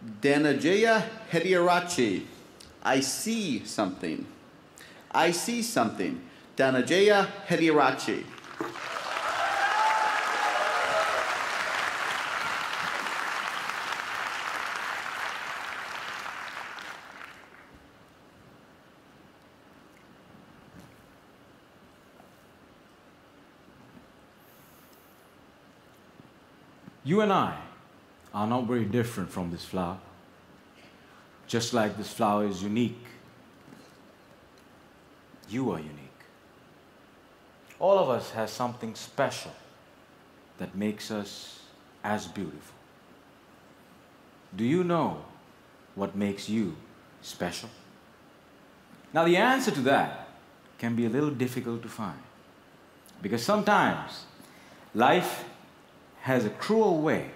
Dananjaya, Hettiarachchi. I see something. I see something. Dananjaya, Hettiarachchi. You and I are not very different from this flower. Just like this flower is unique, you are unique. All of us has something special that makes us as beautiful. Do you know what makes you special? Now the answer to that can be a little difficult to find, because sometimes life has a cruel way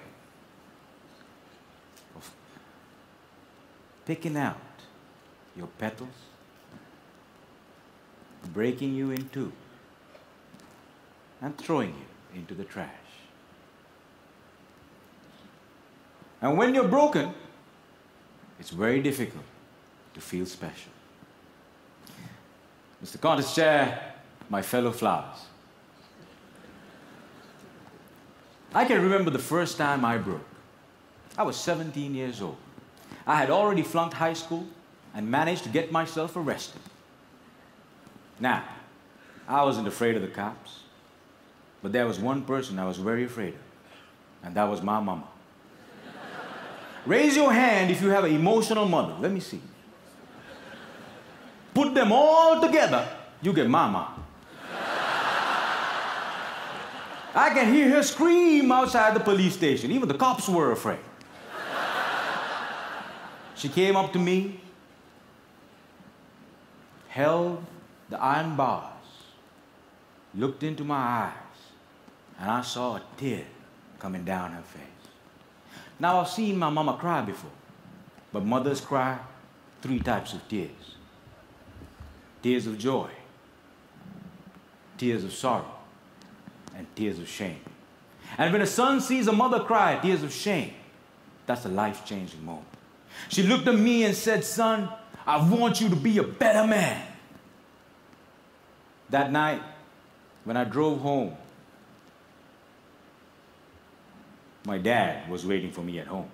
of picking out your petals, breaking you in two, and throwing you into the trash. And when you're broken, it's very difficult to feel special. Mr. Contest Chair, my fellow flowers, I can remember the first time I broke. I was 17 years old. I had already flunked high school and managed to get myself arrested. Now, I wasn't afraid of the cops, but there was one person I was very afraid of, and that was my mama. Raise your hand if you have an emotional mother. Let me see. Put them all together, you get mama. I can hear her scream outside the police station. Even the cops were afraid. She came up to me, held the iron bars, looked into my eyes, and I saw a tear coming down her face. Now, I've seen my mama cry before, but mothers cry 3 types of tears. Tears of joy, tears of sorrow, and tears of shame. And when a son sees a mother cry tears of shame, that's a life-changing moment. She looked at me and said, "Son, I want you to be a better man." That night, when I drove home, my dad was waiting for me at home.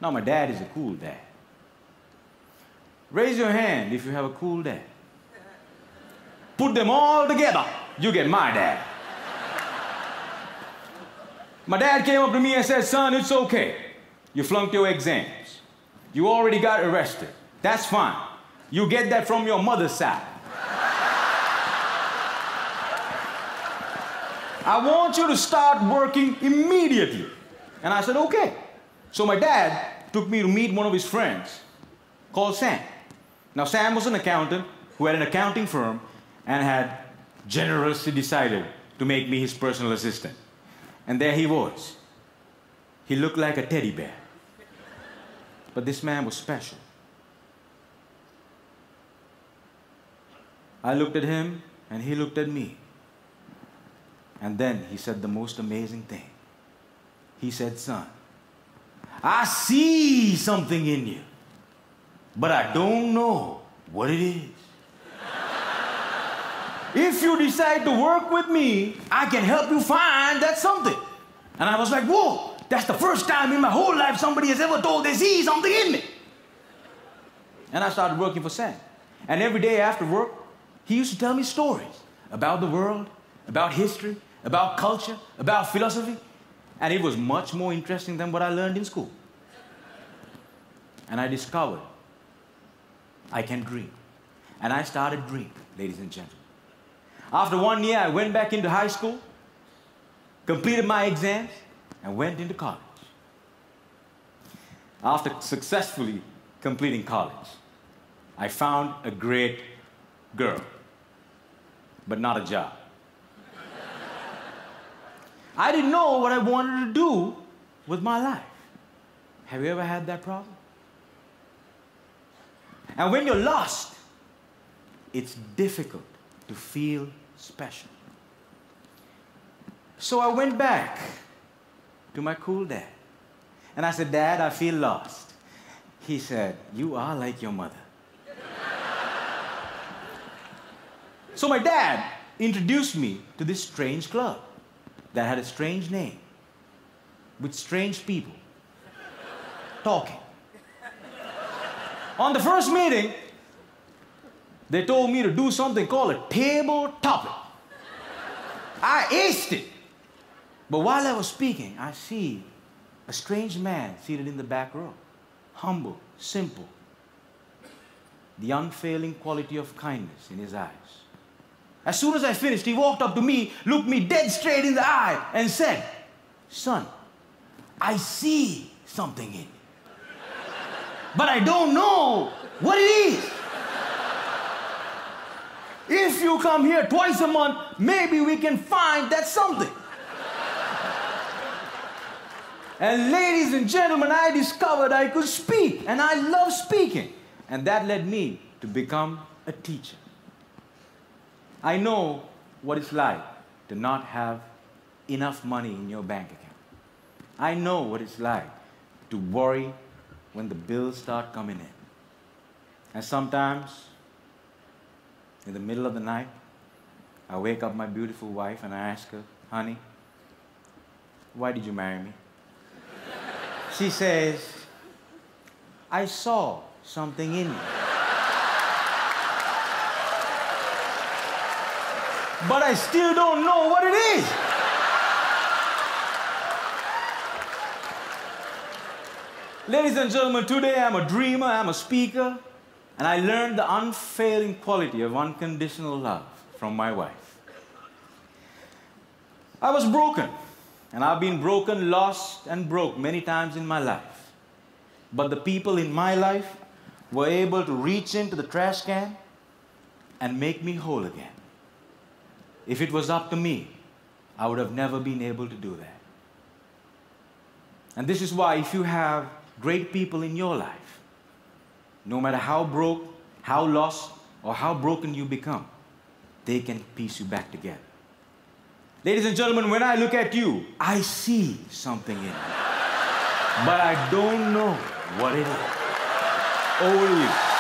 Now, my dad is a cool dad. Raise your hand if you have a cool dad. Put them all together, you get my dad. My dad came up to me and said, "Son, it's okay. You flunked your exams. You already got arrested. That's fine. You get that from your mother's side. I want you to start working immediately." And I said, "Okay." So my dad took me to meet one of his friends called Sam. Now, Sam was an accountant who had an accounting firm and had generously decided to make me his personal assistant. And there he was. He looked like a teddy bear. But this man was special. I looked at him, and he looked at me. And then he said the most amazing thing. He said, "Son, I see something in you, but I don't know what it is. If you decide to work with me, I can help you find that something." And I was like, "Whoa, that's the first time in my whole life somebody has ever told they see something in me." And I started working for Sam. And every day after work, he used to tell me stories about the world, about history, about culture, about philosophy. And it was much more interesting than what I learned in school. And I discovered I can dream. And I started dreaming, ladies and gentlemen. After 1 year, I went back into high school, completed my exams, and went into college. After successfully completing college, I found a great girl, but not a job. I didn't know what I wanted to do with my life. Have you ever had that problem? And when you're lost, it's difficult to feel special. So I went back to my cool dad And I said, Dad, I feel lost. He said, you are like your mother. So my dad introduced me to this strange club that had a strange name, with strange people talking. On the first meeting, they told me to do something called a table topic. I aced it. But while I was speaking, I see a strange man seated in the back row. Humble, simple. The unfailing quality of kindness in his eyes. As soon as I finished, he walked up to me, looked me dead straight in the eye, and said, son, I see something in you. But I don't know what it is. If you come here twice a month, maybe we can find that something. And ladies and gentlemen, I discovered I could speak, and I love speaking. And that led me to become a teacher. I know what it's like to not have enough money in your bank account. I know what it's like to worry when the bills start coming in. And sometimes, in the middle of the night, I wake up my beautiful wife and I ask her, honey, why did you marry me? She says, I saw something in you. But I still don't know what it is. Ladies and gentlemen, today I'm a dreamer, I'm a speaker, and I learned the unfailing quality of unconditional love from my wife. I was broken, and I've been broken, lost, and broke many times in my life. But the people in my life were able to reach into the trash can and make me whole again. If it was up to me, I would have never been able to do that. And this is why if you have great people in your life, no matter how broke, how lost, or how broken you become, they can piece you back together. Ladies and gentlemen, when I look at you, I see something in you. But I don't know what it is. Over to you.